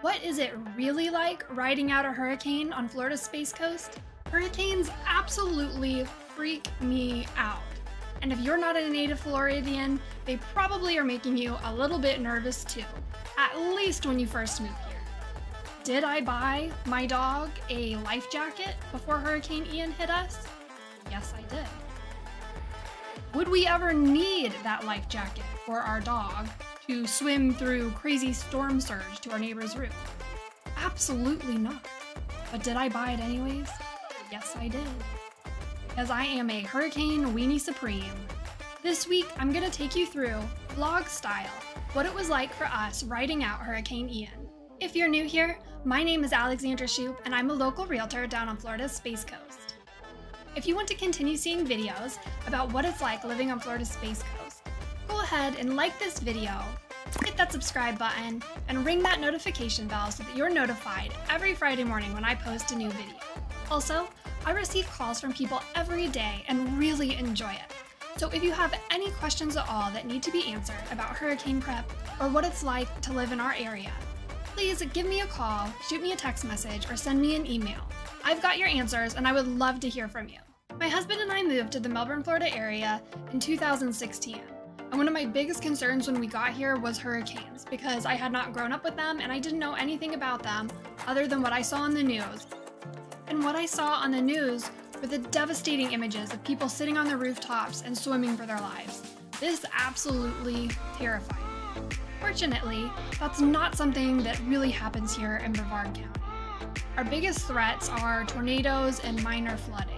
What is it really like riding out a hurricane on Florida's Space Coast? Hurricanes absolutely freak me out. And if you're not a native Floridian, they probably are making you a little bit nervous too, at least when you first moved here. Did I buy my dog a life jacket before Hurricane Ian hit us? Yes, I did. Would we ever need that life jacket for our dog to swim through crazy storm surge to our neighbor's roof? Absolutely not. But did I buy it anyways? Yes, I did. Because I am a Hurricane Weenie Supreme. This week, I'm gonna take you through, vlog style, what it was like for us riding out Hurricane Ian. If you're new here, my name is Alexandra Shupe, and I'm a local realtor down on Florida's Space Coast. If you want to continue seeing videos about what it's like living on Florida's Space Coast, go ahead and like this video, hit that subscribe button, and ring that notification bell so that you're notified every Friday morning when I post a new video. Also, I receive calls from people every day and really enjoy it. So if you have any questions at all that need to be answered about hurricane prep or what it's like to live in our area, please give me a call, shoot me a text message, or send me an email. I've got your answers and I would love to hear from you. My husband and I moved to the Melbourne, Florida area in 2016. And one of my biggest concerns when we got here was hurricanes because I had not grown up with them and I didn't know anything about them other than what I saw on the news. And what I saw on the news were the devastating images of people sitting on the rooftops and swimming for their lives. This absolutely terrified me. Fortunately, that's not something that really happens here in Brevard County. Our biggest threats are tornadoes and minor flooding.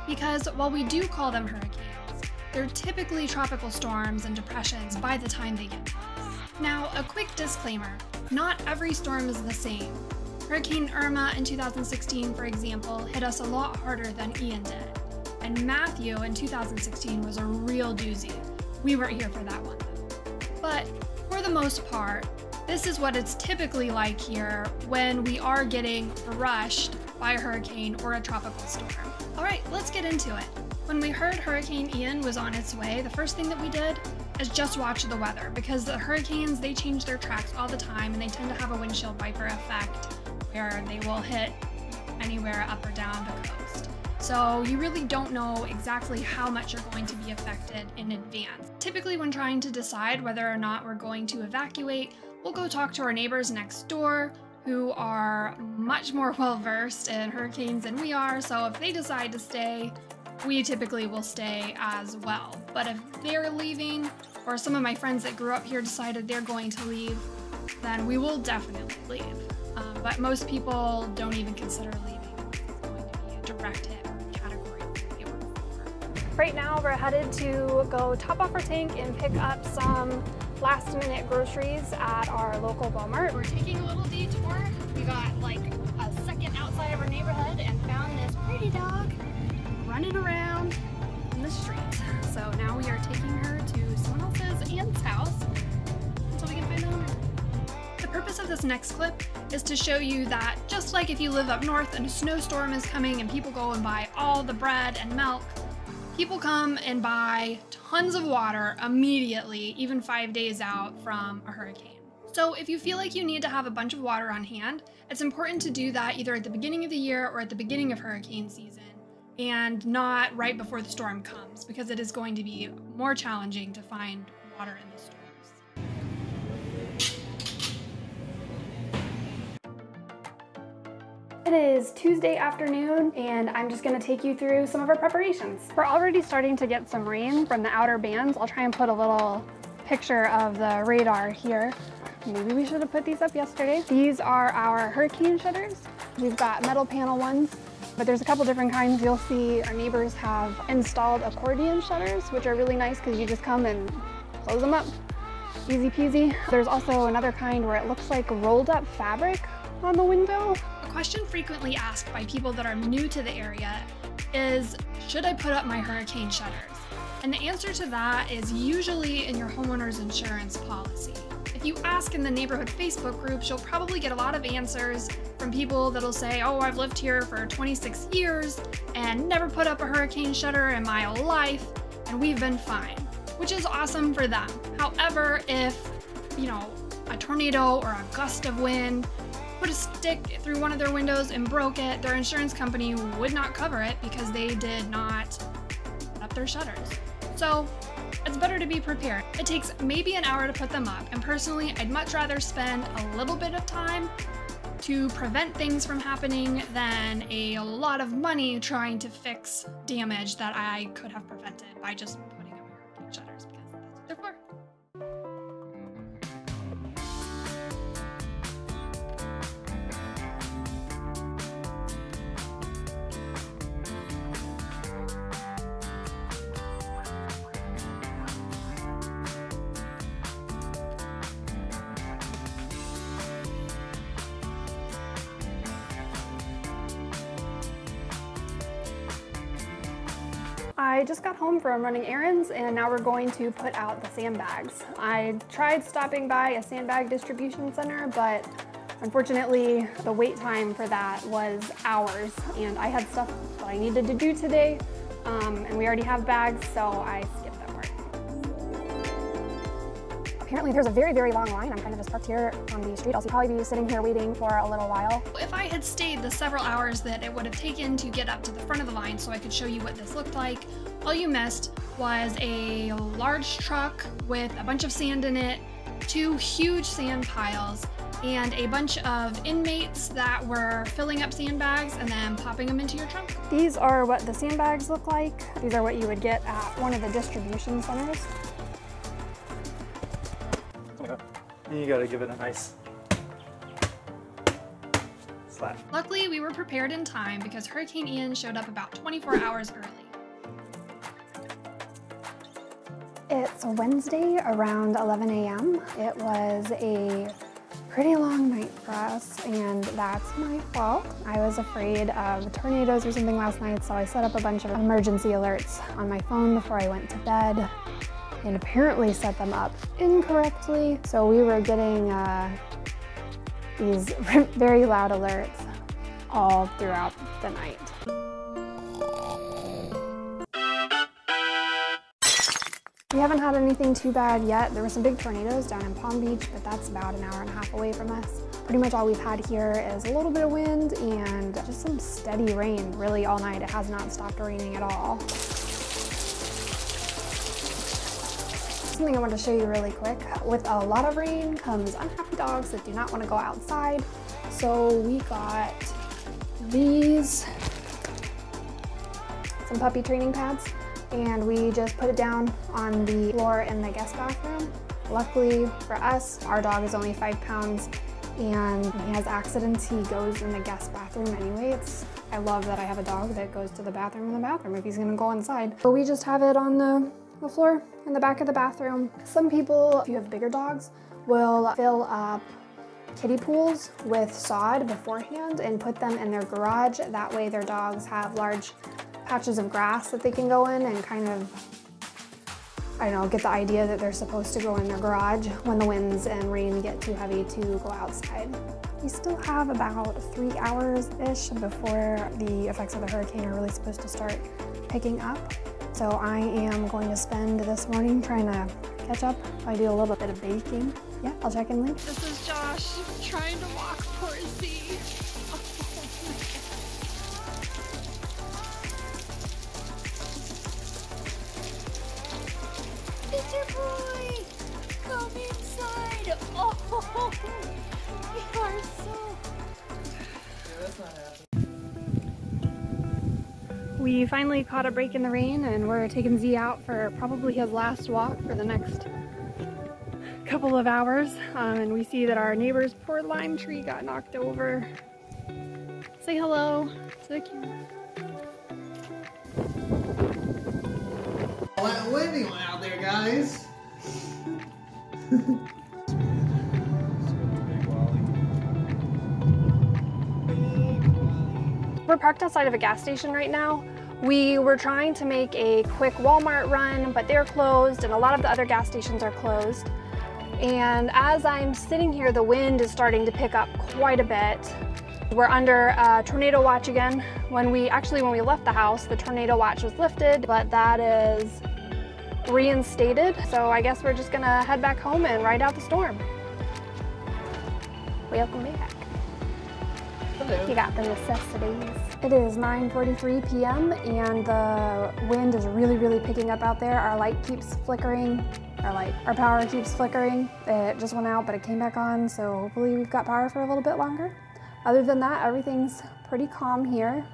Because while we do call them hurricanes, they're typically tropical storms and depressions by the time they get to us. Now, a quick disclaimer, not every storm is the same. Hurricane Irma in 2016, for example, hit us a lot harder than Ian did. And Matthew in 2016 was a real doozy. We weren't here for that one though. But for the most part, this is what it's typically like here when we are getting brushed by a hurricane or a tropical storm. All right, let's get into it. When we heard Hurricane Ian was on its way, the first thing that we did is just watch the weather because the hurricanes, they change their tracks all the time and they tend to have a windshield wiper effect where they will hit anywhere up or down the coast. So you really don't know exactly how much you're going to be affected in advance. Typically when trying to decide whether or not we're going to evacuate, we'll go talk to our neighbors next door who are much more well-versed in hurricanes than we are, so if they decide to stay, we typically will stay as well. But if they're leaving, or some of my friends that grew up here decided they're going to leave, then we will definitely leave. But most people don't even consider leaving. It's going to be a direct hit or category 3 or 4. Right now we're headed to go top off our tank and pick up some last minute groceries at our local Walmart. We're taking a little detour. We got like a second outside of our neighborhood and found this pretty dog running around in the street. So now we are taking her to someone else's aunt's house until we can find the owner. The purpose of this next clip is to show you that just like if you live up north and a snowstorm is coming and people go and buy all the bread and milk, people come and buy tons of water immediately, even 5 days out from a hurricane. So if you feel like you need to have a bunch of water on hand, it's important to do that either at the beginning of the year or at the beginning of hurricane season, and not right before the storm comes, because it is going to be more challenging to find water in the storms. It is Tuesday afternoon and I'm just going to take you through some of our preparations. We're already starting to get some rain from the outer bands. I'll try and put a little picture of the radar here. Maybe we should have put these up yesterday. These are our hurricane shutters. We've got metal panel ones, but there's a couple different kinds. You'll see our neighbors have installed accordion shutters, which are really nice because you just come and close them up. Easy peasy. There's also another kind where it looks like rolled up fabric on the window. A question frequently asked by people that are new to the area is, should I put up my hurricane shutters? And the answer to that is usually in your homeowner's insurance policy. If you ask in the neighborhood Facebook groups, you'll probably get a lot of answers from people that'll say, oh, I've lived here for 26 years and never put up a hurricane shutter in my life, and we've been fine, which is awesome for them. However, if, a tornado or a gust of wind put a stick through one of their windows and broke it, their insurance company would not cover it because they did not put up their shutters. So it's better to be prepared. It takes maybe an hour to put them up, and personally, I'd much rather spend a little bit of time to prevent things from happening than a lot of money trying to fix damage that I could have prevented by just putting up hurricane shutters, because that's what they're for. I just got home from running errands, and now we're going to put out the sandbags. I tried stopping by a sandbag distribution center, but unfortunately the wait time for that was hours, and I had stuff that I needed to do today, and we already have bags, so I skipped that part. Apparently there's a very, very long line. I'm kind of just parked here on the street. I'll probably be sitting here waiting for a little while. If I had stayed the several hours that it would have taken to get up to the front of the line so I could show you what this looked like, all you missed was a large truck with a bunch of sand in it, 2 huge sand piles, and a bunch of inmates that were filling up sandbags and then popping them into your trunk. These are what the sandbags look like. These are what you would get at one of the distribution centers. You gotta give it a nice slap. Luckily, we were prepared in time because Hurricane Ian showed up about 24 hours early. It's a Wednesday around 11 a.m. It was a pretty long night for us, and that's my fault. I was afraid of tornadoes or something last night, so I set up a bunch of emergency alerts on my phone before I went to bed, and apparently set them up incorrectly. So we were getting these very loud alerts all throughout the night. We haven't had anything too bad yet. There were some big tornadoes down in Palm Beach, but that's about an hour and a half away from us. Pretty much all we've had here is a little bit of wind and just some steady rain really all night. It has not stopped raining at all. Something I want to show you really quick. With a lot of rain comes unhappy dogs that do not want to go outside. So we got these, some puppy training pads, and we just put it down on the floor in the guest bathroom. Luckily for us, our dog is only 5 pounds, and when he has accidents, he goes in the guest bathroom anyway. I love that I have a dog that goes to the bathroom in the bathroom if he's gonna go inside. So we just have it on the floor in the back of the bathroom. Some people, if you have bigger dogs, will fill up kiddie pools with sod beforehand and put them in their garage. That way their dogs have large patches of grass that they can go in and kind of, I don't know, get the idea that they're supposed to go in their garage when the winds and rain get too heavy to go outside. We still have about 3 hours-ish before the effects of the hurricane are really supposed to start picking up. So I am going to spend this morning trying to catch up. I do a little bit of baking. Yeah, I'll check in later. This is Josh trying to walk for Z. Mr. Boy, come inside. Oh, you are so... Yeah, that's not happening. We finally caught a break in the rain, and we're taking Z out for probably his last walk for the next couple of hours. And we see that our neighbor's poor lime tree got knocked over. Say hello to the camera. Windy one out there, guys. We're parked outside of a gas station right now. We were trying to make a quick Walmart run, but they're closed, and a lot of the other gas stations are closed. And as I'm sitting here, the wind is starting to pick up quite a bit. We're under a tornado watch again. When we left the house, the tornado watch was lifted, but that is reinstated. So I guess we're just gonna head back home and ride out the storm. Welcome back. You got the necessities. It is 9:43 p.m. and the wind is really picking up out there. Our light keeps flickering. Our power keeps flickering. It just went out, but it came back on, so hopefully we've got power for a little bit longer. Other than that, everything's pretty calm here.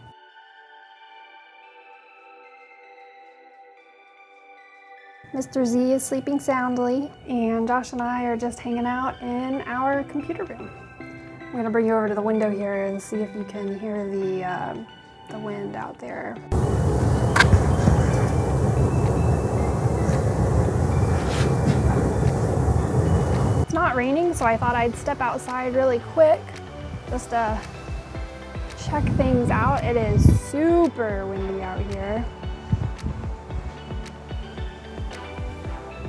Mr. Z is sleeping soundly, and Josh and I are just hanging out in our computer room. I'm gonna bring you over to the window here and see if you can hear the wind out there. It's not raining, so I thought I'd step outside really quick just to check things out. It is super windy out here.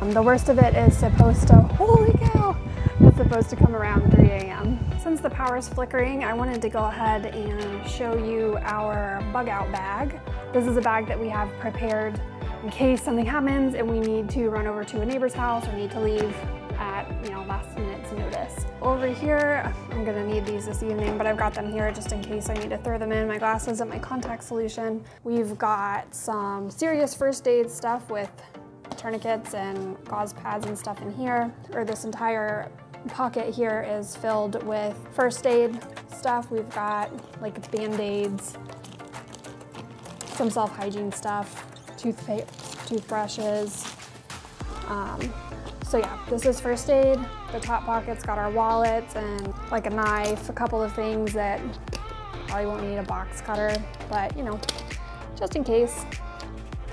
The worst of it is supposed to, holy cow, it's supposed to come around 3 a.m. Since the power is flickering, I wanted to go ahead and show you our bug out bag. This is a bag that we have prepared in case something happens and we need to run over to a neighbor's house or need to leave at, last minute's notice. Over here, I'm gonna need these this evening, but I've got them here just in case I need to throw them in, my glasses and my contact solution. We've got some serious first aid stuff with tourniquets and gauze pads and stuff in here, or this entire pocket here is filled with first aid stuff. We've got like band-aids, some self-hygiene stuff, toothbrushes. So yeah, this is first aid. The top pocket's got our wallets and like a knife, a couple of things that probably won't need a box cutter, but just in case.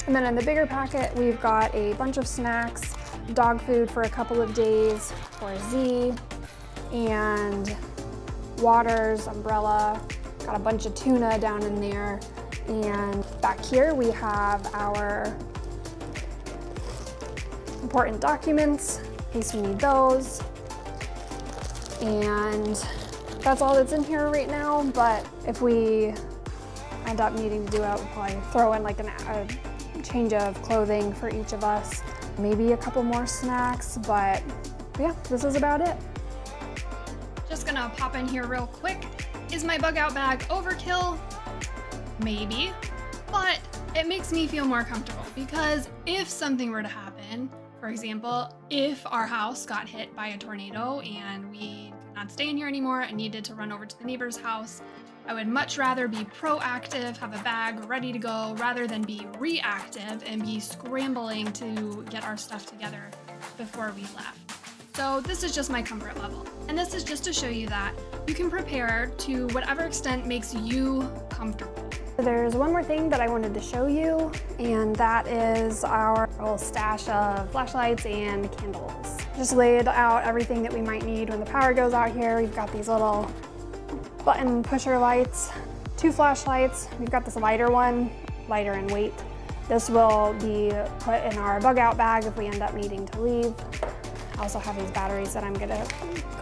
And then in the bigger packet, we've got a bunch of snacks, dog food for a couple of days for Z, and waters, umbrella, got a bunch of tuna down in there. And back here we have our important documents in case we need those. And that's all that's in here right now, but if we end up needing to do it, we'll probably throw in like a change of clothing for each of us, maybe a couple more snacks, but yeah, this is about it. Just gonna pop in here real quick. Is my bug out bag overkill? Maybe, but it makes me feel more comfortable because if something were to happen, for example, if our house got hit by a tornado and we could not stay in here anymore and needed to run over to the neighbor's house, I would much rather be proactive, have a bag ready to go, rather than be reactive and be scrambling to get our stuff together before we left. So this is just my comfort level. And this is just to show you that you can prepare to whatever extent makes you comfortable. There's one more thing that I wanted to show you, and that is our little stash of flashlights and candles. Just laid out everything that we might need when the power goes out here. We've got these little button pusher lights, 2 flashlights. We've got this lighter one, lighter in weight. This will be put in our bug out bag if we end up needing to leave. I also have these batteries that I'm gonna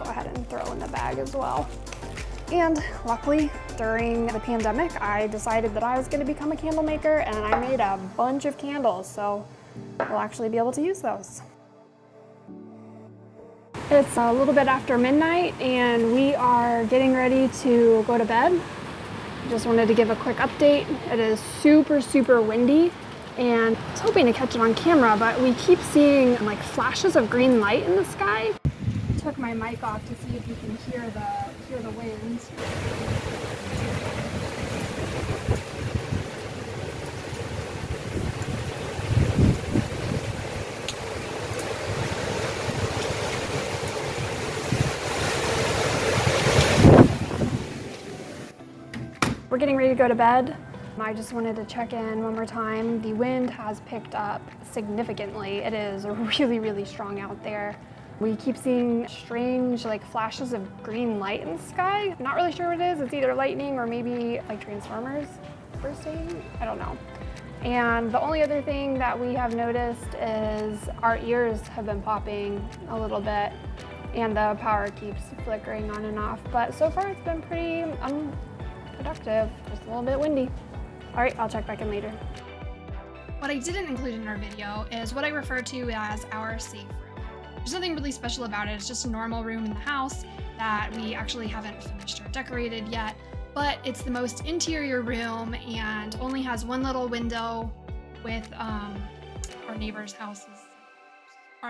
go ahead and throw in the bag as well. And luckily, during the pandemic, I decided that I was gonna become a candle maker, and I made a bunch of candles, so we'll actually be able to use those. It's a little bit after midnight and we are getting ready to go to bed. Just wanted to give a quick update. It is super windy, and I was hoping to catch it on camera, but we keep seeing like flashes of green light in the sky. I took my mic off to see if you can hear the wind. We're getting ready to go to bed. I just wanted to check in one more time. The wind has picked up significantly. It is really strong out there. We keep seeing strange like flashes of green light in the sky. I'm not really sure what it is. It's either lightning or maybe like transformers bursting. I don't know. And the only other thing that we have noticed is our ears have been popping a little bit and the power keeps flickering on and off. But so far it's been pretty productive, just a little bit windy. All right, I'll check back in later. What I didn't include in our video is what I refer to as our safe room. There's nothing really special about it. It's just a normal room in the house that we actually haven't finished or decorated yet. but it's the most interior room and only has one little window with our neighbor's houses.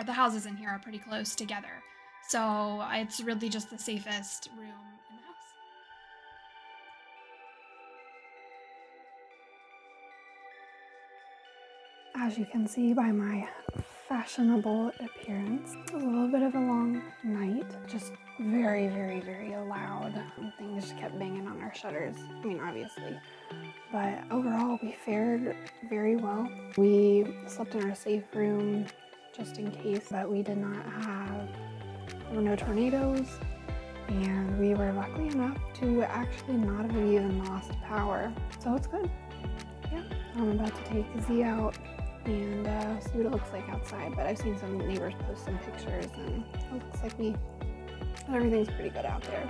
The houses in here are pretty close together. So it's really just the safest room in the house. As you can see by my fashionable appearance, it was a little bit of a long night. Just very, very, very loud. Things just kept banging on our shutters. I mean, obviously. But overall, we fared very well. We slept in our safe room just in case, but we did not have, there were no tornadoes, and we were lucky enough to actually not have even lost power. So it's good. Yeah, I'm about to take Z out and see what it looks like outside, but I've seen some neighbors post some pictures and it looks like everything's pretty good out there.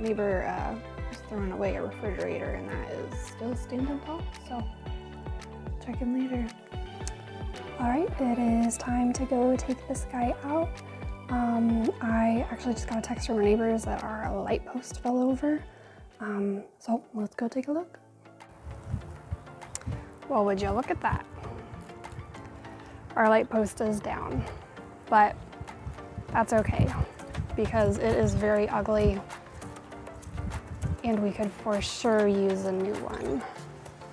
Neighbor was throwing away a refrigerator and that is still standing tall, so check in later. All right, it is time to go take this guy out. I actually just got a text from our neighbors that our light post fell over. So let's go take a look. Well, would you look at that? Our light post is down, but that's okay because it is very ugly and we could for sure use a new one.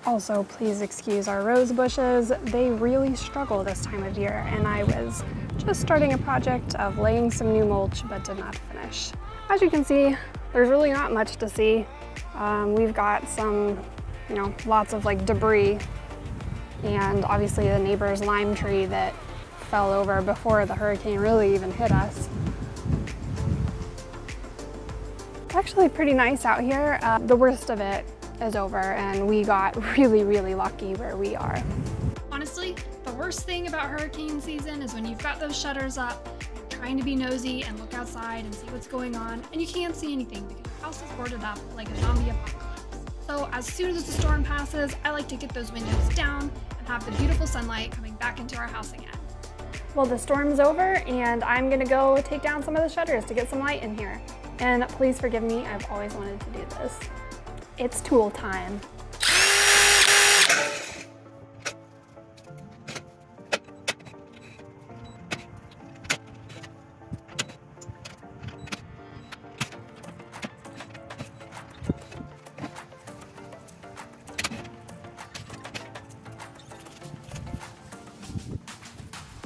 Also, please excuse our rose bushes. They really struggle this time of year, and I was just starting a project of laying some new mulch but did not finish. As you can see, there's really not much to see. We've got some, lots of like debris, and obviously the neighbor's lime tree that fell over before the hurricane really even hit us. It's actually pretty nice out here. The worst of it is over and we got really, really lucky where we are. Honestly, the worst thing about hurricane season is when you've got those shutters up, you're trying to be nosy and look outside and see what's going on, and you can't see anything because your house is boarded up like a zombie apocalypse. So as soon as the storm passes, I like to get those windows down and have the beautiful sunlight coming back into our house again. Well, the storm's over and I'm gonna go take down some of the shutters to get some light in here. And please forgive me, I've always wanted to do this. It's tool time.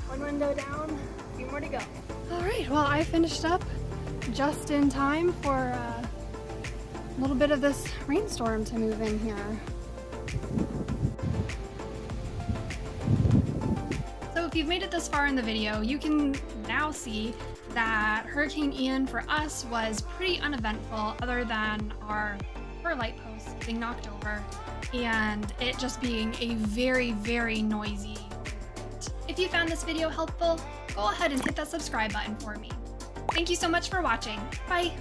One window down, a few more to go. All right, well, I finished up just in time for a little bit of this rainstorm to move in here. So if you've made it this far in the video, you can now see that Hurricane Ian for us was pretty uneventful other than our light post getting knocked over and it just being a very, very noisy event. If you found this video helpful, go ahead and hit that subscribe button for me. Thank you so much for watching. Bye!